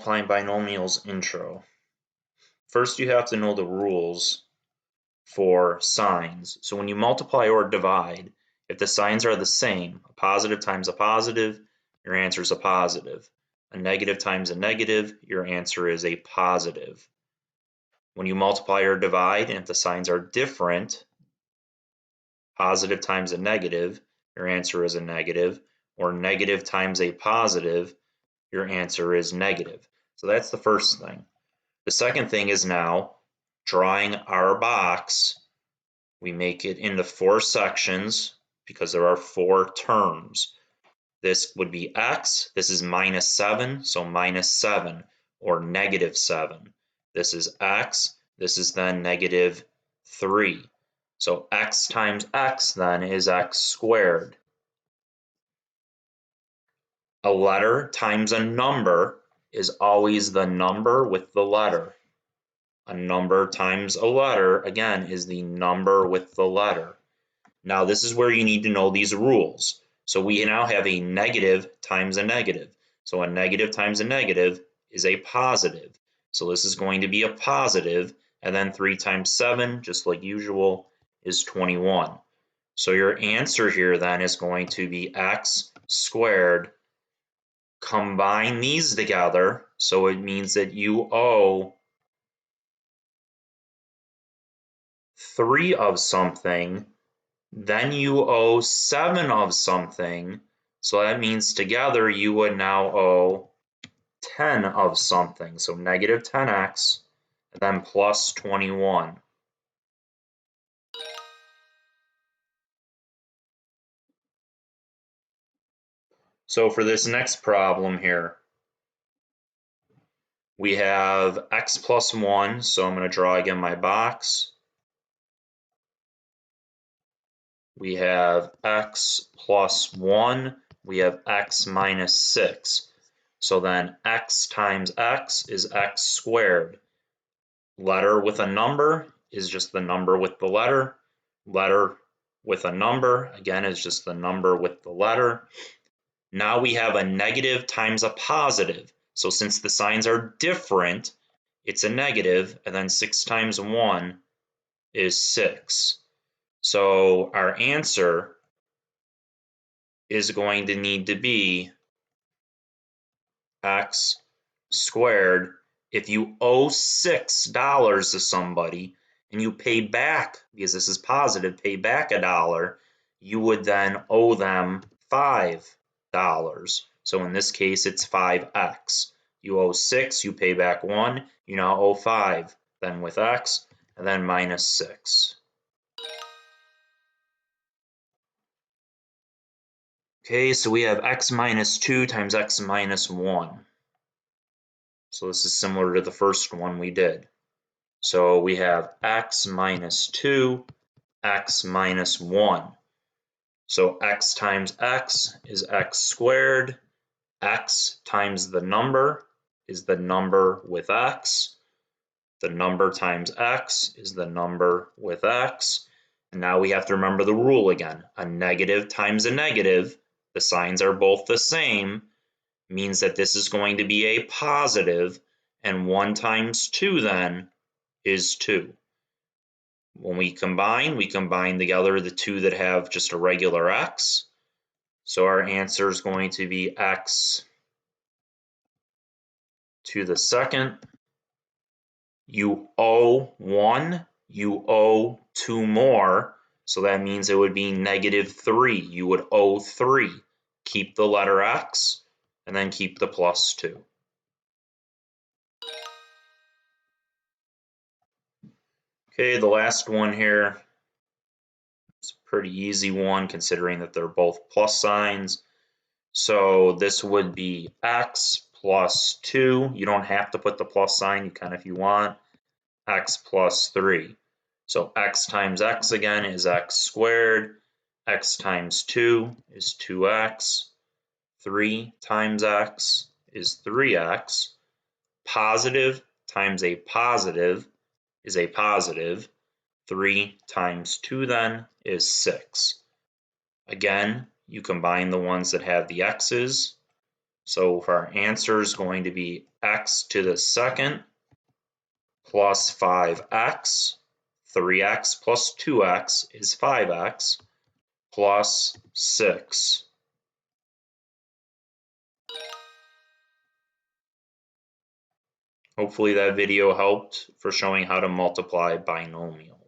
Multiplying binomials intro. First, you have to know the rules for signs. So when you multiply or divide, if the signs are the same, a positive times a positive, your answer is a positive. A negative times a negative, your answer is a positive. When you multiply or divide, and if the signs are different, positive times a negative, your answer is a negative, or negative times a positive, your answer is negative. So that's the first thing. The second thing is now drawing our box. We make it into 4 sections because there are 4 terms. This would be x, this is minus 7, so minus 7, or negative 7. This is x, this is then negative 3. So x times x then is x squared. A letter times a number is always the number with the letter. A number times a letter, again, is the number with the letter. Now this is where you need to know these rules. So we now have a negative times a negative. So a negative times a negative is a positive. So this is going to be a positive, and then 3 times 7, just like usual, is 21. So your answer here then is going to be x squared. Combine these together, so it means that you owe 3 of something, then you owe 7 of something, so that means together you would now owe 10 of something, so negative 10x, and then plus 21. So for this next problem here, we have x plus 1, so I'm going to draw again my box. We have x plus 1, we have x minus 6. So then x times x is x squared. Letter with a number is just the number with the letter. Letter with a number, again, is just the number with the letter. Now we have a negative times a positive. So since the signs are different, it's a negative, and then 6 times 1 is 6. So our answer is going to need to be x squared. If you owe $6 to somebody and you pay back, because this is positive, pay back $1, you would then owe them $5. So in this case, it's 5x. You owe 6, you pay back 1, you now owe 5. Then with x, and then minus 6. Okay, so we have x minus 2 times x minus 1. So this is similar to the first one we did. So we have x minus 2, x minus 1. So x times x is x squared. X times the number is the number with x. The number times x is the number with x. And now we have to remember the rule again. A negative times a negative, the signs are both the same, means that this is going to be a positive, and 1 times 2 then is 2. When we combine together the 2 that have just a regular x. So our answer is going to be x to the second. You owe 1, you owe 2 more, so that means it would be negative 3. You would owe 3. Keep the letter x, and then keep the plus 2. Okay, the last one here. It's a pretty easy one considering that they're both plus signs. So this would be x plus 2. You don't have to put the plus sign, you can if you want. X plus 3. So x times x again is x squared. X times 2 is 2x. 3 times x is 3x. Positive times a positive is a positive. 3 times 2 then is 6. Again, you combine the ones that have the x's. So if our answer is going to be x to the second plus 5x, 3x plus 2x is 5x plus 6. Hopefully that video helped for showing how to multiply binomials.